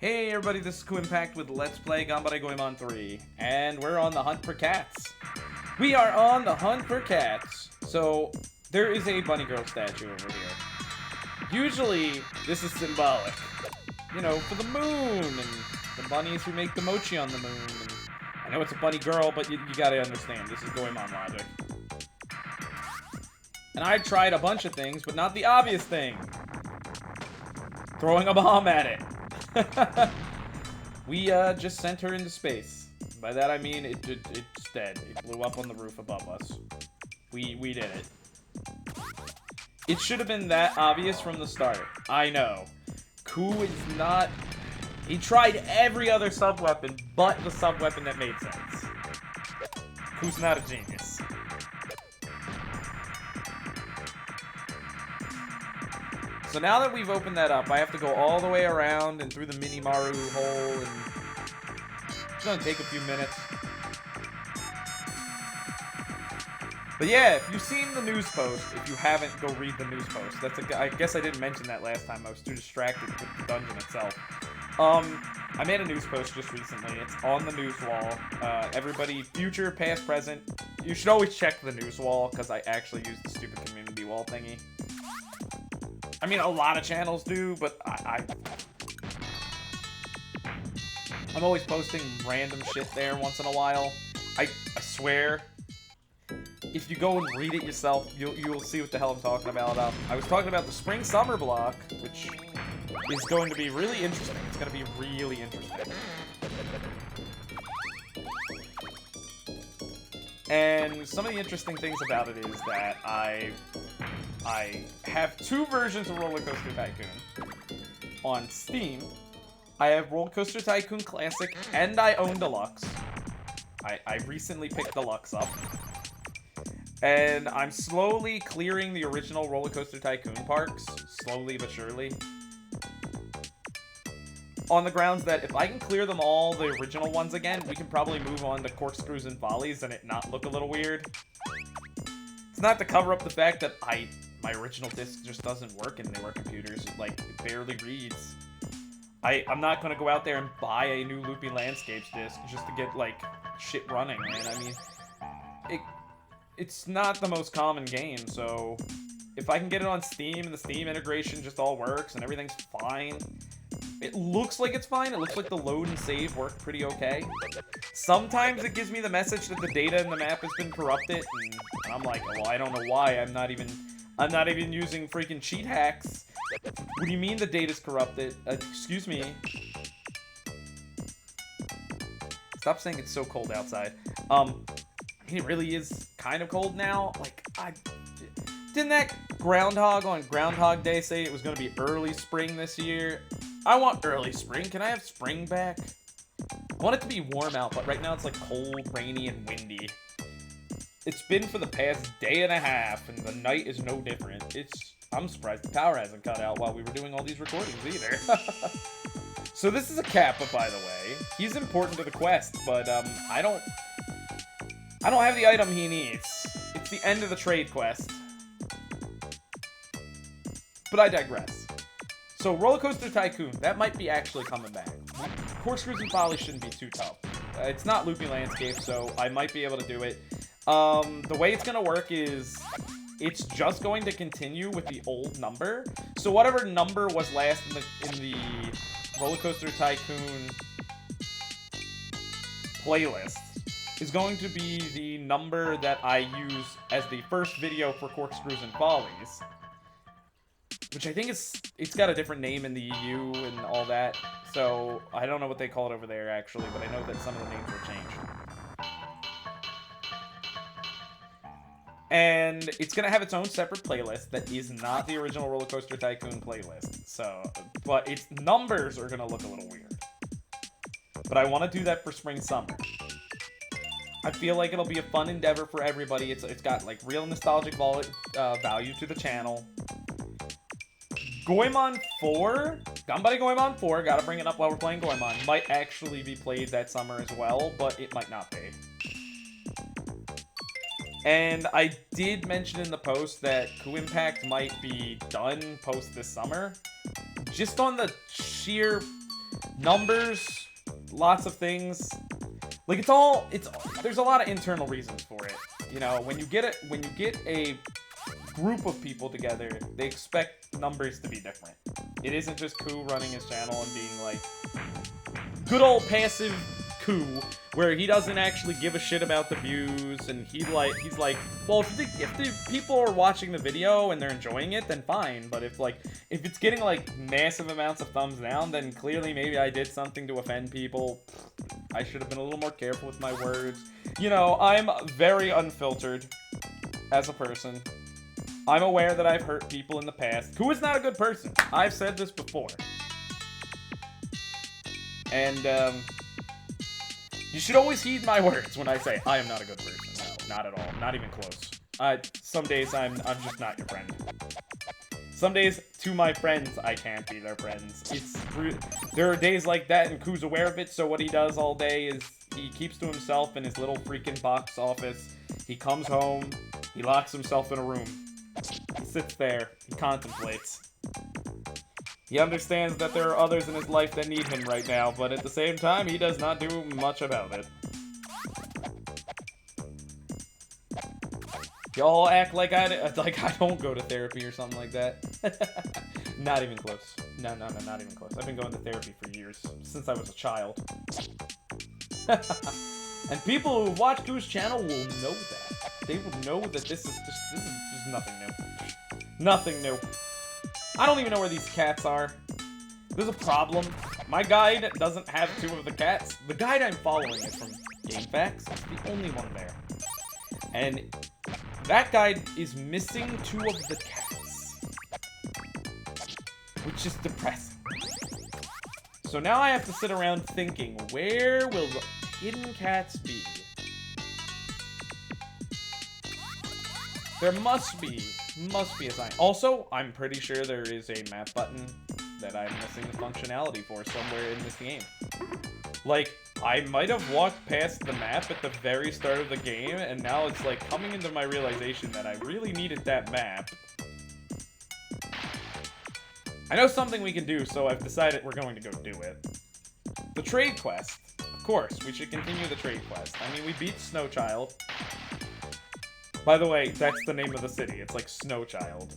Hey everybody, this is Kuuimpact with Let's Play Ganbare Goemon 3, and we're on the hunt for cats. We are on the hunt for cats. So, there is a bunny girl statue over here. Usually, this is symbolic. You know, for the moon, and the bunnies who make the mochi on the moon. And I know it's a bunny girl, but you gotta understand, this is Goemon logic. And I tried a bunch of things, but not the obvious thing. Throwing a bomb at it. We just sent her into space. By that I mean it's dead. It blew up on the roof above us. We did it. It should have been that obvious from the start. I know. Ku is not... He tried every other sub-weapon but the sub-weapon that made sense. Ku's not a genius. So now that we've opened that up, I have to go all the way around and through the mini Maru hole, and it's gonna take a few minutes. But yeah, if you've seen the news post, if you haven't, go read the news post. I guess I didn't mention that last time. I was too distracted with the dungeon itself. I made a news post just recently. It's on the news wall. Everybody, future, past, present, you should always check the news wall, because I actually use the stupid community wall thingy. I mean, a lot of channels do, but I'm always posting random shit there once in a while. I swear, if you go and read it yourself, you'll see what the hell I'm talking about. I was talking about the spring-summer block, which is going to be really interesting. It's going to be really interesting. And some of the interesting things about it is that I have two versions of Roller Coaster Tycoon on Steam. I have Roller Coaster Tycoon Classic, and I own Deluxe. I recently picked Deluxe up. And I'm slowly clearing the original Roller Coaster Tycoon parks, slowly but surely. On the grounds that if I can clear them all, the original ones again, we can probably move on to Corkscrews and Volleys and it not look a little weird. It's not to cover up the fact that my original disc just doesn't work in newer computers. It barely reads. I'm not going to go out there and buy a new Loopy Landscapes disc just to get, shit running, man. I mean, it's not the most common game, so if I can get it on Steam and the Steam integration just all works and everything's fine... It looks like it's fine. It looks like the load and save work pretty okay. Sometimes it gives me the message that the data in the map has been corrupted, and I'm like, well, I don't know why. I'm not even using freaking cheat hacks. What do you mean the data's corrupted? Excuse me. Stop saying it's so cold outside. It really is kind of cold now. Didn't that groundhog on Groundhog Day say it was going to be early spring this year? I want early spring. Can I have spring back? I want it to be warm out, but right now it's cold, rainy, and windy. It's been for the past day and a half, and the night is no different. I'm surprised the power hasn't cut out while we were doing all these recordings either. So this is a Kappa, by the way. He's important to the quest, but I don't have the item he needs. It's the end of the trade quest. But I digress. So, Roller Coaster Tycoon, that might be actually coming back. Corkscrews and Folly shouldn't be too tough. It's not Loopy Landscape, so I might be able to do it. The way it's going to work is, it's just going to continue with the old number. So, whatever number was last in the Roller Coaster Tycoon playlist is going to be the number that I use as the first video for Corkscrews and Follies. Which I think it's got a different name in the EU and all that. So, I don't know what they call it over there, actually, but I know that some of the names were changed. And it's going to have its own separate playlist that is not the original Roller Coaster Tycoon playlist. So, but its numbers are going to look a little weird. But I want to do that for spring-summer. I feel like it'll be a fun endeavor for everybody. It's got, real nostalgic value to the channel. Goemon 4, Ganbare Goemon 4, gotta bring it up while we're playing Goemon, might actually be played that summer as well, but it might not be. And I did mention in the post that Kuuimpact might be done post this summer. Just on the sheer Numbers, lots of things. Like, there's a lot of internal reasons for it. You know, when you get a group of people together, they expect numbers to be different. It isn't just Ku running his channel and being like good old passive Ku, where he doesn't actually give a shit about the views, and he's like, well, if the people are watching the video and they're enjoying it, then fine. But if it's getting like massive amounts of thumbs down, then clearly maybe I did something to offend people. I should have been a little more careful with my words. You know, I'm very unfiltered as a person. I'm aware that I've hurt people in the past. Ku is not a good person. I've said this before. And, you should always heed my words when I say I am not a good person. No, not at all. Not even close. Some days I'm just not your friend. Some days, to my friends, I can't be their friends. There are days like that, and Ku's aware of it, so what he does all day is he keeps to himself in his little freaking box office. He comes home, he locks himself in a room. He sits there, he contemplates. He understands that there are others in his life that need him right now, but at the same time, he does not do much about it. Y'all act like I don't go to therapy or something like that. Not even close. No, not even close. I've been going to therapy for years, since I was a child. And people who watch Ku's channel will know that. They will know that this is just nothing new. Nothing new. I don't even know where these cats are. There's a problem. My guide doesn't have 2 of the cats. The guide I'm following is from Kuuimpact. It's the only one there. And that guide is missing 2 of the cats. Which is depressing. So now I have to sit around thinking, where will the hidden cats be? There must be a sign. Also, I'm pretty sure there is a map button that I'm missing the functionality for somewhere in this game. Like, I might have walked past the map at the very start of the game, and now it's like coming into my realization that I really needed that map. I know something we can do, so I've decided we're going to go do it. The trade quest. Of course, we should continue the trade quest. I mean, we beat Snowchild. By the way, that's the name of the city. It's like Snowchild.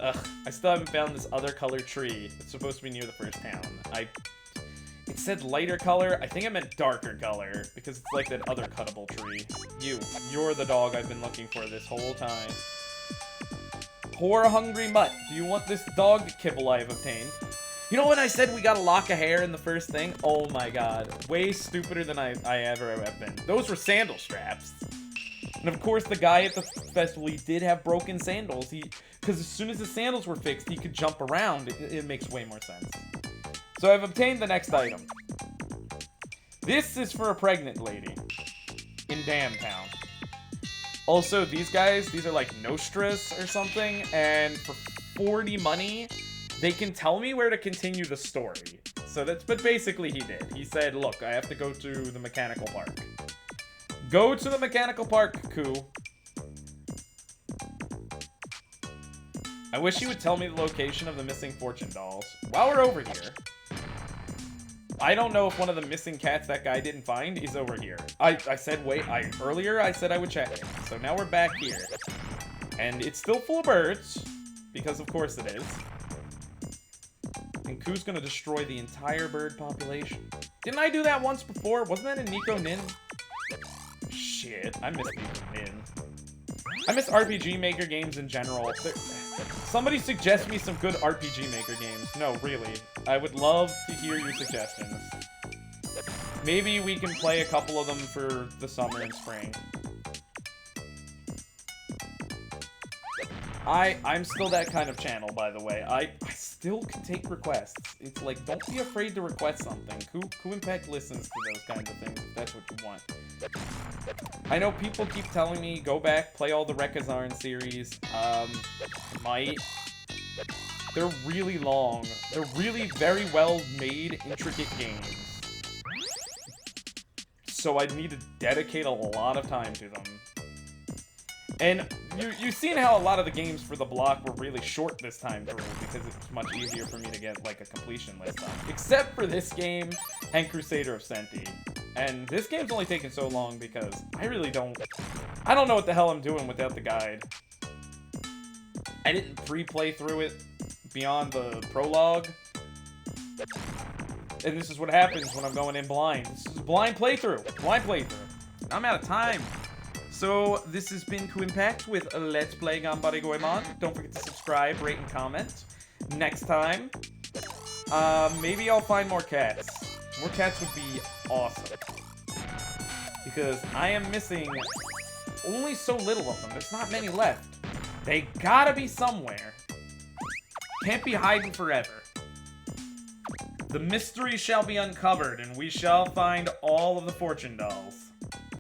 Ugh, I still haven't found this other color tree. It's supposed to be near the first town. It said lighter color. I think it meant darker color, because it's like that other cuttable tree. You're the dog I've been looking for this whole time. Poor hungry mutt. Do you want this dog kibble I've obtained? You know when I said we got a lock of hair in the first thing? Oh my god. Way stupider than I ever have been. Those were sandal straps. And of course the guy at the festival, he did have broken sandals. Because as soon as the sandals were fixed, he could jump around. It makes way more sense. So I've obtained the next item. This is for a pregnant lady. In Damtown. Also, these guys, these are like Nostras or something. And for 40 money... they can tell me where to continue the story. But basically he did. He said, look, I have to go to the mechanical park. Go to the mechanical park, Ku. I wish you would tell me the location of the missing fortune dolls. While we're over here, I don't know if one of the missing cats that guy didn't find is over here. Earlier I said I would check it. So now we're back here. And it's still full of birds, because of course it is. And Ku's gonna destroy the entire bird population. Didn't I do that once before? Wasn't that in Nico Nin? Shit, I miss Nico Nin. I miss RPG Maker games in general. Somebody suggest me some good RPG Maker games. No, really. I would love to hear your suggestions. Maybe we can play a couple of them for the summer and spring. I'm still that kind of channel, by the way. I still can take requests. It's like, don't be afraid to request something. Kuuimpact listens to those kinds of things, if that's what you want. I know people keep telling me, go back, play all the Rekazarn series. Might. They're really long. They're really very well made, intricate games. So I'd need to dedicate a lot of time to them. And You've seen how a lot of the games for the block were really short this time through because it's much easier for me to get like a completion list on. Except for this game and Crusader of Senti. And this game's only taken so long because I don't know what the hell I'm doing without the guide. I didn't pre-play through it beyond the prologue. And this is what happens when I'm going in blind. This is a blind playthrough. Blind playthrough. I'm out of time. So, this has been Kuuimpact with Let's Play Ganbare Goemon. Don't forget to subscribe, rate, and comment. Next time, maybe I'll find more cats. More cats would be awesome. Because I am missing only so little of them. There's not many left. They gotta be somewhere. Can't be hiding forever. The mystery shall be uncovered, and we shall find all of the fortune dolls.